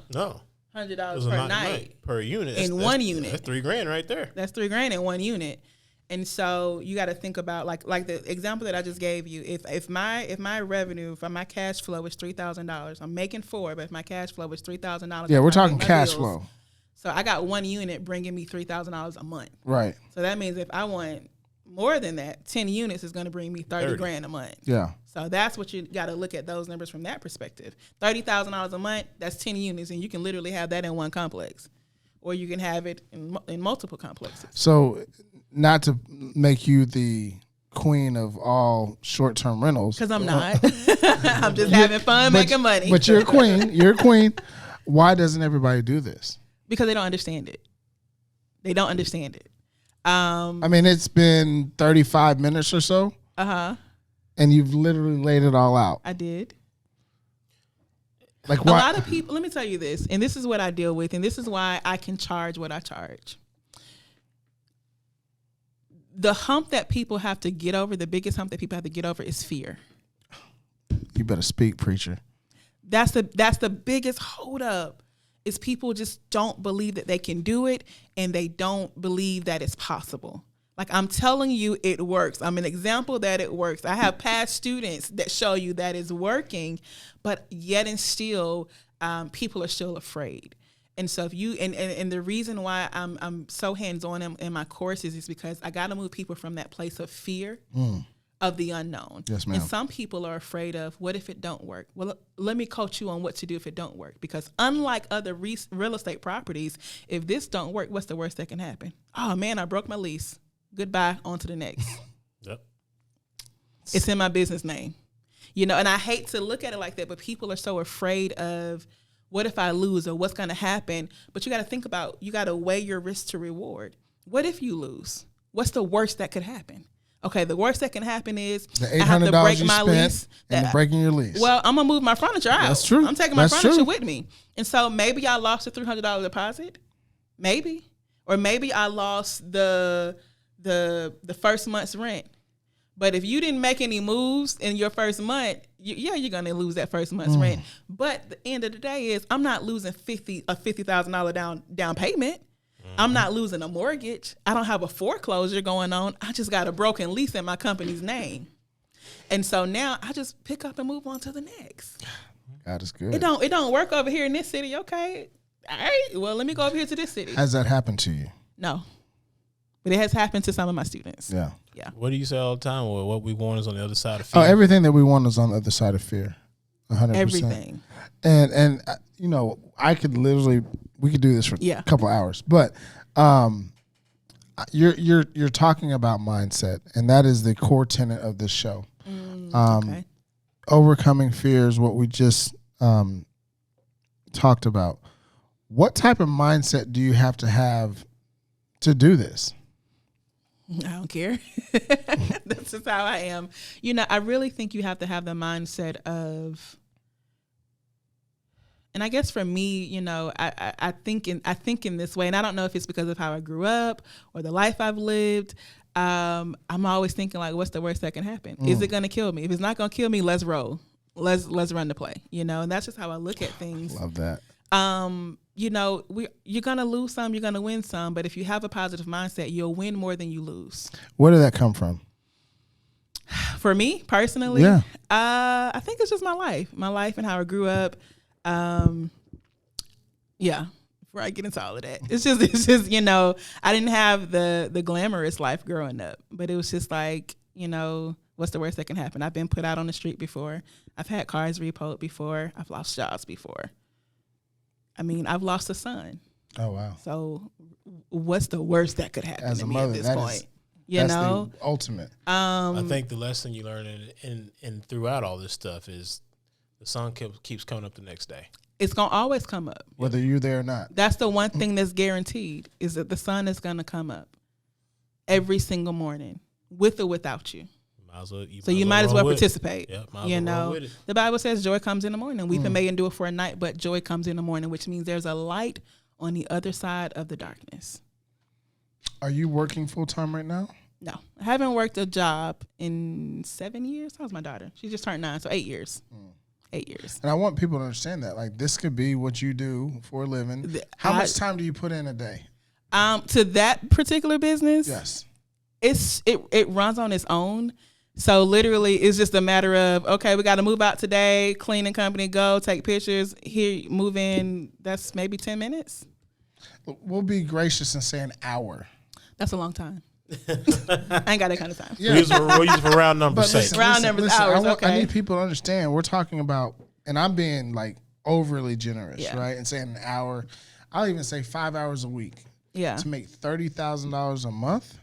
$100 per night per unit. In one unit. That's $3,000 right there. That's $3,000 in one unit. And so you got to think about like the example that I just gave you. If my revenue, if my cash flow is $3,000, I'm making $4,000, but if my cash flow is $3,000, yeah, we're talking cash flow. So I got one unit bringing me $3,000 a month. Right. So that means if I want more than that, 10 units is going to bring me $30,000 a month. Yeah. So that's what you got to look at those numbers from that perspective. $30,000 a month, that's 10 units, and you can literally have that in one complex, or you can have it in multiple complexes. So, not to make you the queen of all short-term rentals, because I'm not. I'm just having fun making money. But you're a queen. You're a queen. Why doesn't everybody do this? Because they don't understand it. They don't understand it. I mean, it's been 35 minutes or so. Uh-huh. And you've literally laid it all out. I did. Like, why? A lot of people, let me tell you this, and this is what I deal with, and this is why I can charge what I charge. The hump that people have to get over, the biggest hump that people have to get over is fear. You better speak, preacher. That's the biggest holdup. Is people just don't believe that they can do it, and they don't believe that it's possible. Like, I'm telling you, it works. I'm an example that it works. I have past students that show you that it's working, but yet and still, people are still afraid. And so if you and the reason why I'm so hands-on in my courses is because I got to move people from that place of fear. Of the unknown. Yes, ma'am. And some people are afraid of, what if it don't work? Well, let me coach you on what to do if it don't work. Because unlike other real estate properties, if this don't work, what's the worst that can happen? Oh, man, I broke my lease. Goodbye, on to the next. Yep. It's in my business name. And I hate to look at it like that, but people are so afraid of, what if I lose, or what's going to happen? But you got to think about, you got to weigh your risk to reward. What if you lose? What's the worst that could happen? Okay, the worst that can happen is I have to break my lease. And breaking your lease. Well, I'm going to move my furniture out. That's true. I'm taking my furniture with me. And so maybe I lost a $300 deposit. Maybe. Or maybe I lost the first month's rent. But if you didn't make any moves in your first month, you're going to lose that first month's rent. But the end of the day is, I'm not losing a $50,000 down payment. I'm not losing a mortgage. I don't have a foreclosure going on. I just got a broken lease in my company's name. And so now I just pick up and move on to the next. God is good. It don't work over here in this city. Okay. All right. Well, let me go over here to this city. Has that happened to you? No. But it has happened to some of my students. Yeah. Yeah. What do you say all the time? Well, what we want is on the other side of fear. Oh, everything that we want is on the other side of fear. 100%. Everything. And I could literally, we could do this for a couple hours, but you're talking about mindset, and that is the core tenet of this show. Okay. Overcoming fears, what we just talked about. What type of mindset do you have to do this? I don't care. That's just how I am. I really think you have to have the mindset of, and I guess for me, I think in this way, and I don't know if it's because of how I grew up or the life I've lived. I'm always thinking like, what's the worst that can happen? Is it going to kill me? If it's not going to kill me, let's roll. Let's run the play, and that's just how I look at things. Love that. You're going to lose some, you're going to win some, but if you have a positive mindset, you'll win more than you lose. Where did that come from? For me personally, yeah. I think it's just my life and how I grew up. Yeah. Before I get into all of that, it's just I didn't have the glamorous life growing up, but it was just like, what's the worst that can happen? I've been put out on the street before. I've had cars repoed before. I've lost jobs before. I mean, I've lost a son. Oh, wow. So what's the worst that could happen as to a me mother, at this point? That's the ultimate. I think the lesson you learn in throughout all this stuff is the sun keeps coming up the next day. It's going to always come up. Whether you're there or not. That's the one thing that's guaranteed, is that the sun is going to come up every single morning, with or without you. You might as well participate. Yeah, the Bible says joy comes in the morning. Weeping may endure for a night, but joy comes in the morning, which means there's a light on the other side of the darkness. Are you working full time right now? No, I haven't worked a job in 7 years. How's my daughter? She just turned 9, so 8 years. 8 years. And I want people to understand that, like, this could be what you do for a living. How much time do you put in a day? To that particular business? Yes. It runs on its own. So literally, it's just a matter of, okay, we got to move out today, cleaning company, go, take pictures, here, move in. That's maybe 10 minutes. We'll be gracious and say an hour. That's a long time. I ain't got that kind of time. Yeah. We'll use for round numbers. Round numbers, hours, okay. I need people to understand. We're talking about, and I'm being like overly generous, right? And saying an hour. I'll even say 5 hours a week. Yeah. To make $30,000 a month.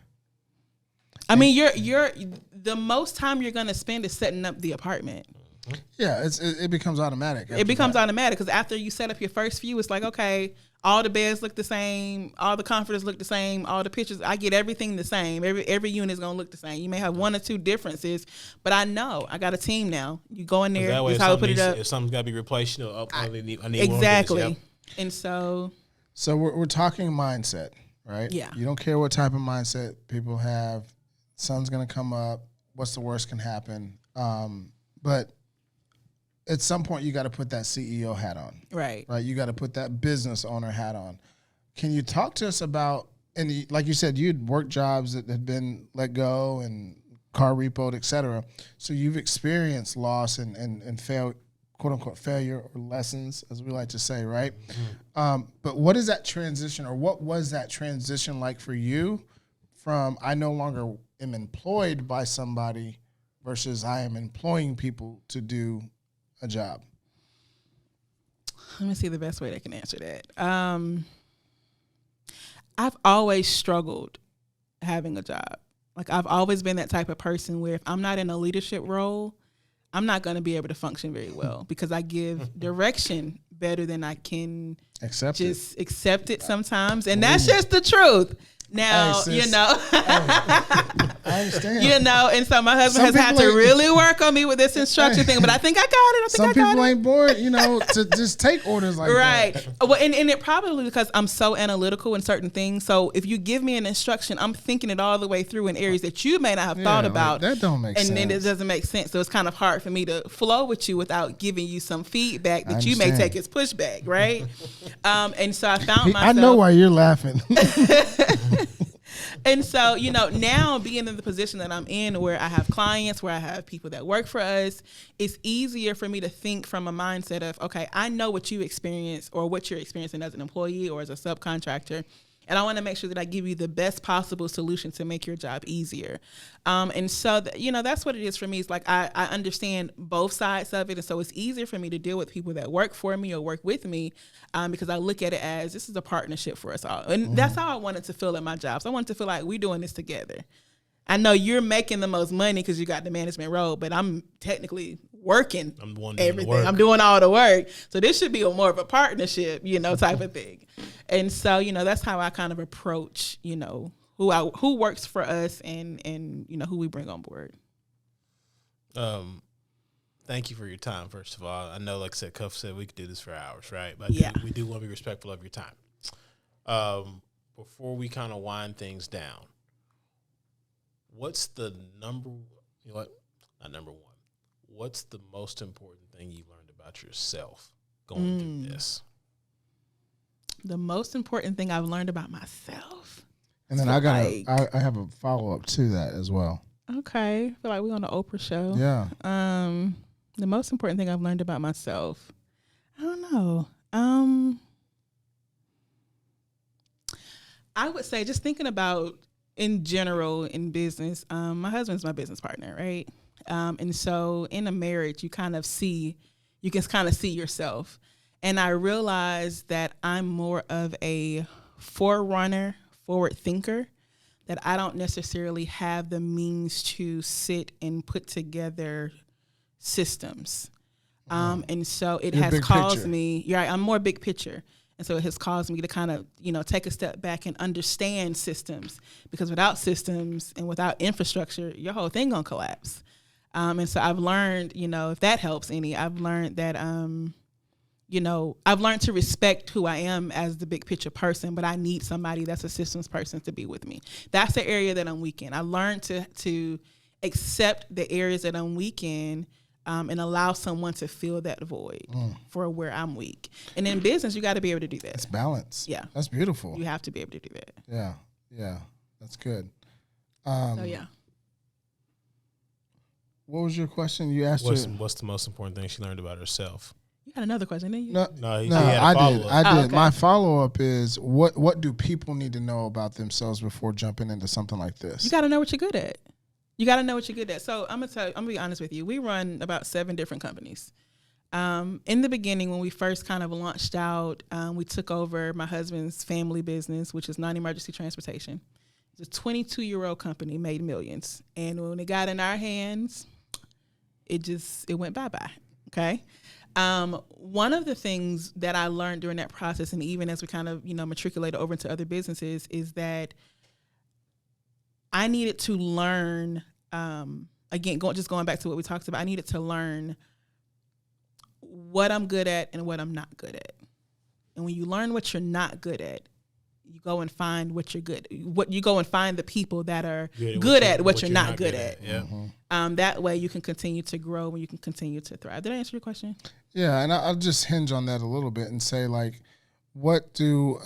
I mean, you're the most time you're going to spend is setting up the apartment. Yeah, it becomes automatic. It becomes automatic because after you set up your first few, it's like, okay, all the beds look the same, all the comforters look the same, all the pictures, I get everything the same. Every unit is going to look the same. You may have one or two differences, but I know I got a team now. You go in there, that's how we put it up. If something's got to be replaced, I need exactly. One of this, yep. And so we're talking mindset, right? Yeah. You don't care what type of mindset people have. Sun's going to come up. What's the worst can happen? But at some point, you got to put that CEO hat on. Right. Right. You got to put that business owner hat on. Can you talk to us about, and like you said, you'd worked jobs that had been let go and car repoed, et cetera. So you've experienced loss and fail, quote unquote, failure or lessons, as we like to say, right? Mm-hmm. But what is that transition, or what was that transition like for you from I no longer am employed by somebody versus I am employing people to do a job? Let me see the best way I can answer that. I've always struggled having a job. Like, I've always been that type of person where if I'm not in a leadership role, I'm not going to be able to function very well because I give direction better than I can accept it sometimes. And that's just the truth. Now, hey, I understand. And so my husband has had to really work on me with this instruction thing, but I think I got it. Some people ain't born, to just take orders like that. Right. Well, and it probably because I'm so analytical in certain things. So if you give me an instruction, I'm thinking it all the way through in areas that you may not have thought about. That don't make sense. And then it doesn't make sense. So it's kind of hard for me to flow with you without giving you some feedback that you may take as pushback, right? And so I found myself. I know why you're laughing. And so, now being in the position that I'm in where I have clients, where I have people that work for us, it's easier for me to think from a mindset of, okay, I know what you experience or what you're experiencing as an employee or as a subcontractor. And I want to make sure that I give you the best possible solution to make your job easier. And so, that's what it is for me. It's like I understand both sides of it. And so it's easier for me to deal with people that work for me or work with me because I look at it as this is a partnership for us all. And that's how I wanted to feel at my jobs. I wanted to feel like we're doing this together. I know you're making the most money because you got the management role, but I'm technically working everything. I'm doing all the work. So this should be more of a partnership, type of thing. And so, that's how I kind of approach, who works for us and who we bring on board. Thank you for your time. First of all, I know, like I said, Cuff said we could do this for hours, right? But we do want to be respectful of your time. Before we kind of wind things down, what's the number? You know what? Not number one. What's the most important thing you learned about yourself going through this? The most important thing I've learned about myself. And then I have a follow-up to that as well. Okay. I feel like we're on the Oprah show. Yeah. The most important thing I've learned about myself, I don't know. I would say just thinking about in general in business, my husband's my business partner, right? And so in a marriage, you can kind of see yourself. And I realized that I'm more of a forerunner, forward thinker, that I don't necessarily have the means to sit and put together systems. And so it has caused me, I'm more big picture. And so it has caused me to kind of, take a step back and understand systems, because without systems and without infrastructure, your whole thing gonna collapse. And so I've learned, if that helps any, I've learned that, I've learned to respect who I am as the big picture person, but I need somebody that's a systems person to be with me. That's the area that I'm weak in. I learned to accept the areas that I'm weak in, and allow someone to fill that void for where I'm weak. And in business, you got to be able to do that. It's balance. Yeah. That's beautiful. You have to be able to do that. Yeah. Yeah. That's good. Yeah. What was your question? You asked what's the most important thing she learned about herself? You had another question, didn't you? No, he I had did. a I did. okay. My follow-up is, what do people need to know about themselves before jumping into something like this? You got to know what you're good at. You got to know what you're good at. So I'm gonna be honest with you. We run about 7 different companies. In the beginning, when we first kind of launched out, we took over my husband's family business, which is non-emergency transportation. It's a 22-year-old company, made millions. And when it got in our hands, it went bye-bye. Okay. One of the things that I learned during that process, and even as we kind of, matriculated over into other businesses, is that I needed to learn, again, going back to what we talked about, I needed to learn what I'm good at and what I'm not good at. And when you learn what you're not good at, you go and find what you're good. You go and find the people that are good at what you're not good at. Yeah. Mm-hmm. That way you can continue to grow and you can continue to thrive. Did I answer your question? Yeah, and I'll just hinge on that a little bit and say, like, what do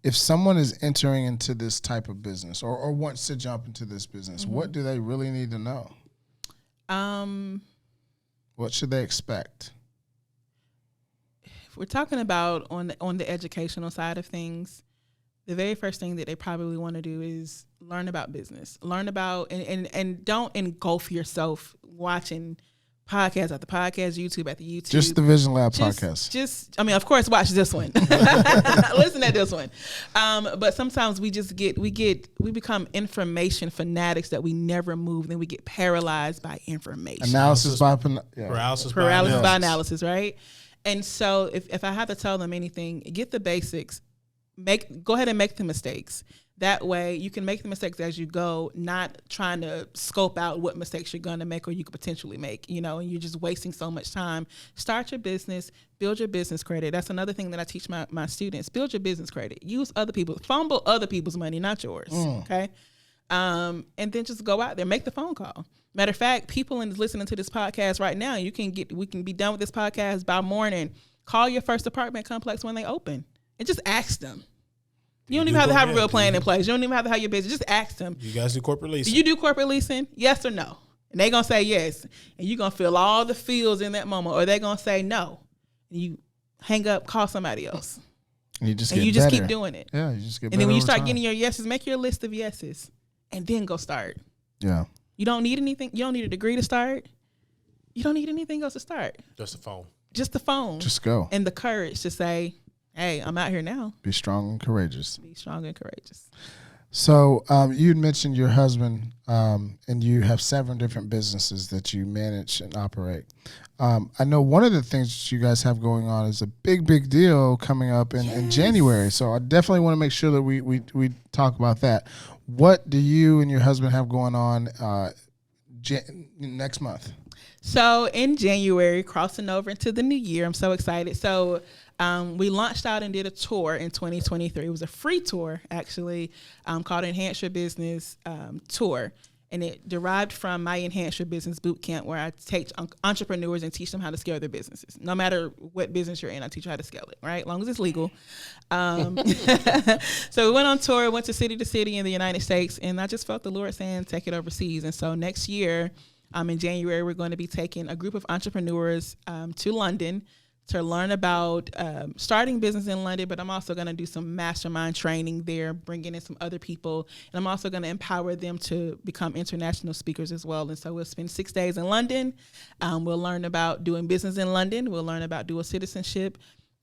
if someone is entering into this type of business or wants to jump into this business, what do they really need to know? What should they expect? If we're talking about on the educational side of things, the very first thing that they probably want to do is learn about business. Learn about and don't engulf yourself watching podcast after podcast, YouTube after YouTube. Just the Vision Lab podcast. Of course, watch this one. Listen to this one. But sometimes we become information fanatics that we never move. Then we get paralyzed by information. Paralysis by analysis, right? And so if I have to tell them anything, get the basics. Go ahead and make the mistakes. That way you can make the mistakes as you go, not trying to scope out what mistakes you're going to make or you could potentially make, and you're just wasting so much time. Start your business, build your business credit. That's another thing that I teach my students. Build your business credit. Use fumble other people's money, not yours, okay? And then just go out there, make the phone call. Matter of fact, people listening to this podcast right now, we can be done with this podcast by morning. Call your first apartment complex when they open and just ask them. You don't even have to have a real plan in place. You don't even have to have your business. Just ask them. You guys do corporate leasing? Do you do corporate leasing? Yes or no? And they're going to say yes. And you're going to feel all the feels in that moment. Or they're going to say no. And you hang up, call somebody else. And you just keep doing it. Yeah, you just get better. And then when you start getting your yeses, make your list of yeses. And then go start. Yeah. You don't need anything. You don't need a degree to start. You don't need anything else to start. Just the phone. Just the phone. Just go. And the courage to say, hey, I'm out here now. Be strong and courageous. Be strong and courageous. So you mentioned your husband, and you have 7 different businesses that you manage and operate. I know one of the things that you guys have going on is a big deal coming up in January. So I definitely want to make sure that we talk about that. What do you and your husband have going on next month? So in January, crossing over into the new year, I'm so excited. So we launched out and did a tour in 2023. It was a free tour, actually, called Enhance Your Business Tour. And it derived from my Enhance Your Business Bootcamp, where I take entrepreneurs and teach them how to scale their businesses. No matter what business you're in, I teach you how to scale it, right? As long as it's legal. So we went on tour, went to city in the United States, and I just felt the Lord saying, take it overseas. And so next year, in January, we're going to be taking a group of entrepreneurs to London to learn about starting business in London, but I'm also going to do some mastermind training there, bringing in some other people, and I'm also going to empower them to become international speakers as well. And so we'll spend 6 days in London. We'll learn about doing business in London. We'll learn about dual citizenship,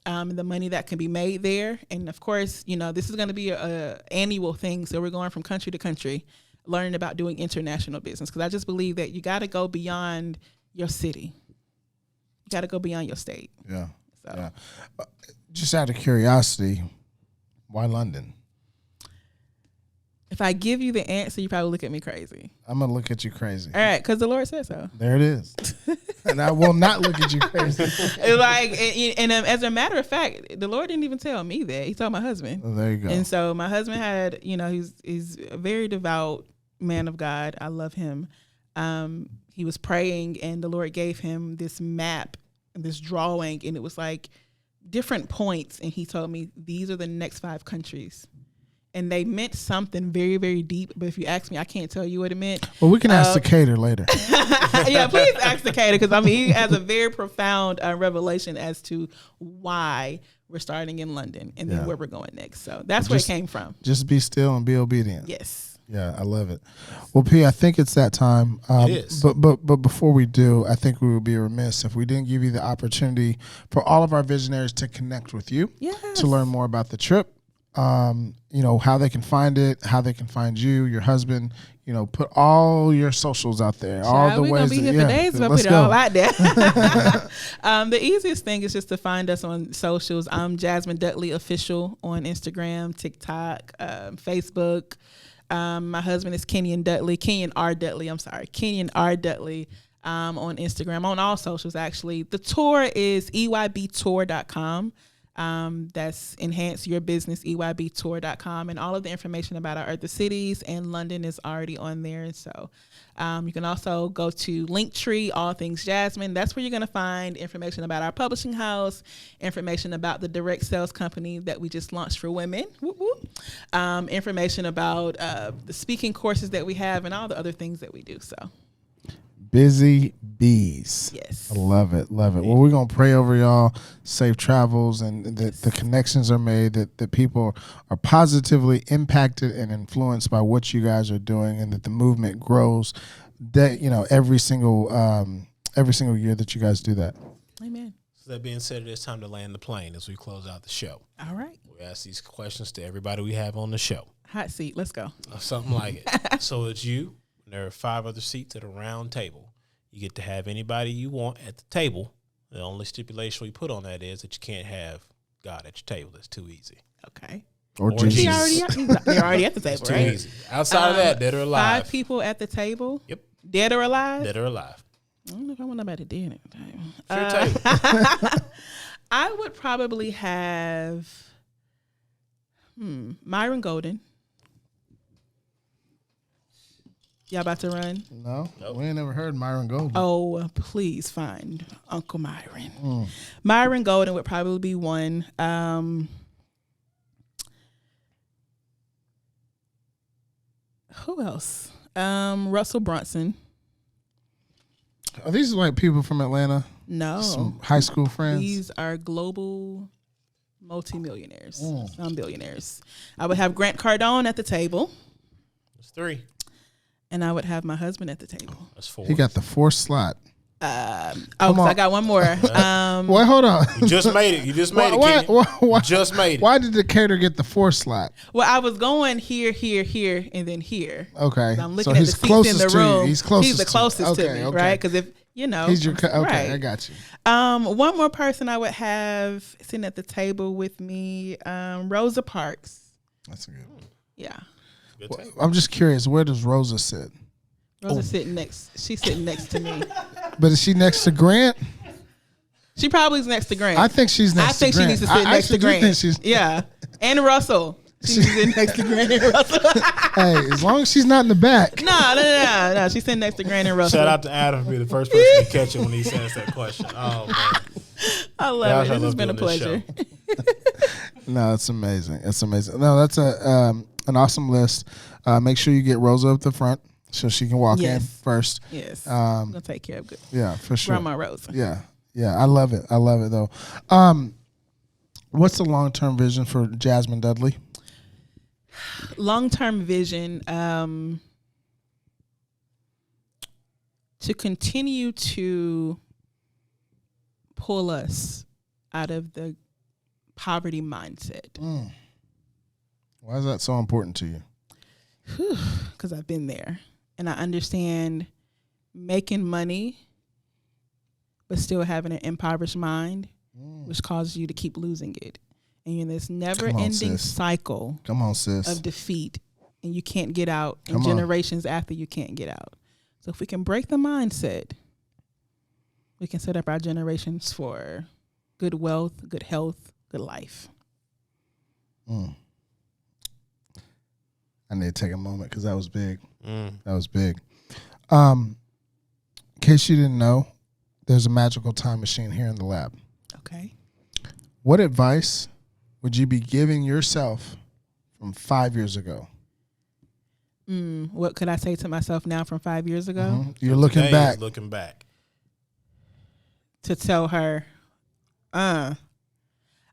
the money that can be made there. And of course, this is going to be a annual thing. So we're going from country to country, learning about doing international business, because I just believe that you got to go beyond your city. You got to go beyond your state. Yeah. So. Yeah. Just out of curiosity, why London? If I give you the answer, you probably look at me crazy. I'm going to look at you crazy. All right, because the Lord said so. There it is. And I will not look at you crazy. And as a matter of fact, the Lord didn't even tell me that. He told my husband. Oh, there you go. And so my husband had, he's a very devout man of God. I love him. He was praying, and the Lord gave him this map, this drawing, and it was like different points. And he told me, these are the next 5 countries. And they meant something very, very deep. But if you ask me, I can't tell you what it meant. Well, we can ask the cater later. Yeah, please ask the cater, because he has a very profound revelation as to why we're starting in London and then where we're going next. So that's where it came from. Just be still and be obedient. Yes. Yeah, I love it. Well, P, I think it's that time. It is. But before we do, I think we would be remiss if we didn't give you the opportunity for all of our visionaries to connect with you, to learn more about the trip, how they can find it, how they can find you, your husband. Put all your socials out there. All the we're ways. We're going to be here for days if I put it all out there. The easiest thing is just to find us on socials. I'm Jasmine Dudley Official on Instagram, TikTok, Facebook. My husband is Kenyon R. Dudley on Instagram, on all socials, actually. The tour is EYBtour.com. That's Enhance Your Business, EYBtour.com. And all of the information about our other cities and London is already on there. And so you can also go to Linktree, All Things Jasmine. That's where you're going to find information about our publishing house, information about the direct sales company that we just launched for women, information about the speaking courses that we have, and all the other things that we do. So busy bees. Yes. I love it. Well, we're going to pray over y'all, safe travels, and that the connections are made, that people are positively impacted and influenced by what you guys are doing, and that the movement grows every single year that you guys do that. Amen. So that being said, it's time to land the plane as we close out the show. All right. We ask these questions to everybody we have on the show. Hot seat. Let's go. Something like it. So it's you. There are 5 other seats at a round table. You get to have anybody you want at the table. The only stipulation we put on that is that you can't have God at your table. That's too easy. Okay. Or Jesus. You're already at the table, too right? easy. Outside of that, dead or alive. 5 people at the table? Yep. Dead or alive? Dead or alive. I don't know if I want nobody dead at the table. It's your table. I would probably have Myron Golden. Y'all about to run? No, we ain't never heard Myron Golden. Oh, please find Uncle Myron. Myron Golden would probably be one. Who else? Russell Brunson. Are these like people from Atlanta? No. Some high school friends? These are global multimillionaires, billionaires. I would have Grant Cardone at the table. That's 3. And I would have my husband at the table. That's 4. He got the 4th slot. I got one more. Well, hold on. You just made it. You just made it, Kenny. You just made it. Why did Decatur get the 4 slot? Well, I was going here, and then here. Okay. I'm looking so at the seats in the room. He's closest. He's the closest to me, right? Because if he's your okay. right. I got you. One more person I would have sitting at the table with me, Rosa Parks. That's a good one. Yeah. Well, I'm just curious. Where does Rosa sit? Rosa's sitting next. She's sitting next to me. But is she next to Grant? She probably is next to Grant. I think she's next to Grant. I think she needs to sit next to Grant. Think she's yeah. And Russell. She's sitting next to Grant and Russell. Hey, as long as she's not in the back. No. She's sitting next to Grant and Russell. Shout out to Adam for being the first person to catch it when he says that question. Oh, man. I love it. This has been a pleasure. No, it's amazing. It's amazing. No, that's an awesome list. Make sure you get Rosa up the front so she can walk in first. Yes. I'm going to take care of good. Yeah, for sure. Grandma Rosa. Yeah. I love it. I love it, though. What's the long-term vision for Jasmine Dudley? Long-term vision, to continue to pull us out of the poverty mindset. Why is that so important to you? Because I've been there. And I understand making money but still having an impoverished mind, which causes you to keep losing it. And you're in this never-ending cycle of defeat, and you can't get out, and generations after you can't get out. So if we can break the mindset, we can set up our generations for good wealth, good health, good life. I need to take a moment because that was big. That was big. In case you didn't know, there's a magical time machine here in the lab. Okay. What advice would you be giving yourself from 5 years ago? What could I say to myself now from 5 years ago? Mm-hmm. You're looking back. Looking back. To tell her, I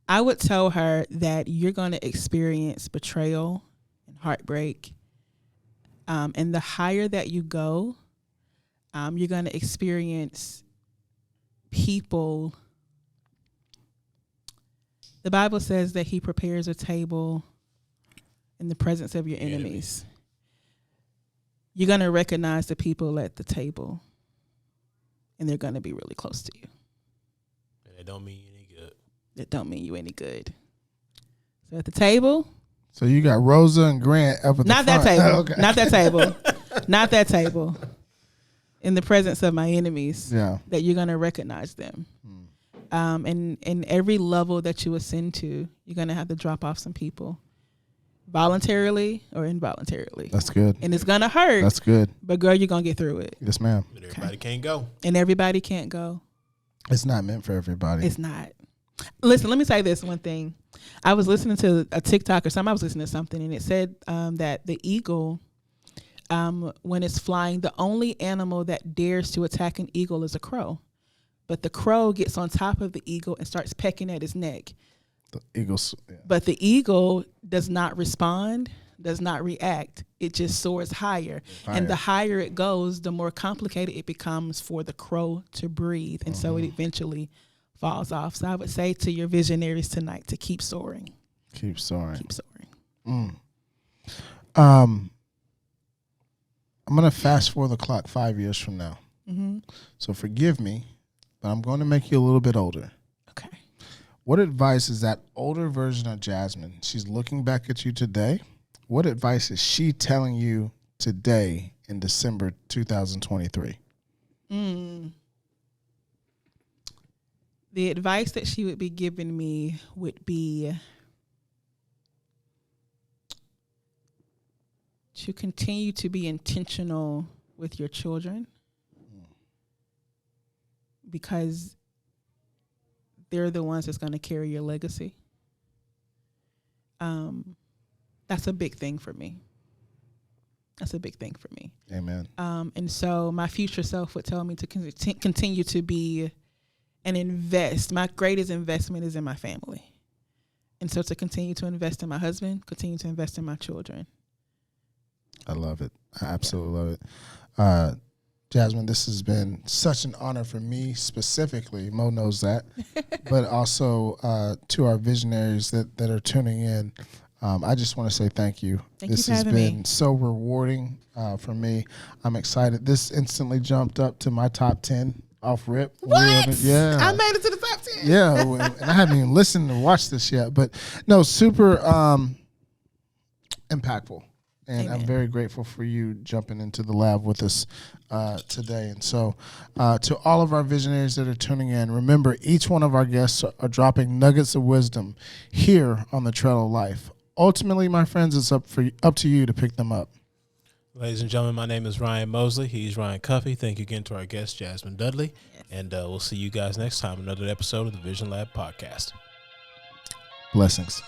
would tell her that you're going to experience betrayal and heartbreak. And the higher that you go, you're going to experience people. The Bible says that he prepares a table in the presence of your enemies. You're going to recognize the people at the table, and they're going to be really close to you. And it don't mean you any good. It don't mean you any good. So at the table. So you got Rosa and Grant up at the front. That table. Okay. Not that table. Not that table. In the presence of my enemies, that you're going to recognize them. And in every level that you ascend to, you're going to have to drop off some people, voluntarily or involuntarily. That's good. And it's going to hurt. That's good. But girl, you're going to get through it. Yes, ma'am. But everybody can't go. And everybody can't go. It's not meant for everybody. It's not. Listen, let me say this one thing. I was listening to a TikTok or something. I was listening to something, and it said that the eagle, when it's flying, the only animal that dares to attack an eagle is a crow. But the crow gets on top of the eagle and starts pecking at his neck. The eagles. Yeah. But the eagle does not respond, does not react. It just soars higher. And the higher it goes, the more complicated it becomes for the crow to breathe. And so it eventually falls off. So I would say to your visionaries tonight to keep soaring. Keep soaring. Keep soaring. I'm going to fast forward the clock 5 years from now. So forgive me, but I'm going to make you a little bit older. Okay. What advice is that older version of Jasmine? She's looking back at you today. What advice is she telling you today in December 2023? The advice that she would be giving me would be to continue to be intentional with your children, because they're the ones that's going to carry your legacy. That's a big thing for me. That's a big thing for me. Amen. And so my future self would tell me to continue to be and invest. My greatest investment is in my family. And so to continue to invest in my husband, continue to invest in my children. I love it. I absolutely love it. Jasmine, this has been such an honor for me specifically. Mo knows that, but also to our visionaries that are tuning in. I just want to say thank you. This has been so rewarding for me. I'm excited. This instantly jumped up to my top 10 off rip. What? Yeah. I made it to the top 10. Yeah, and I haven't even listened to watch this yet, but no, super impactful. And Amen. I'm very grateful for you jumping into the lab with us today. And so to all of our visionaries that are tuning in, remember each one of our guests are dropping nuggets of wisdom here on the Trail of Life. Ultimately, my friends, it's up to you to pick them up. Ladies and gentlemen, my name is Ryan Mosley. He's Ryan Cuffey. Thank you again to our guest, Jasmine Dudley. Yes. And we'll see you guys next time, another episode of the Vision Lab podcast. Blessings.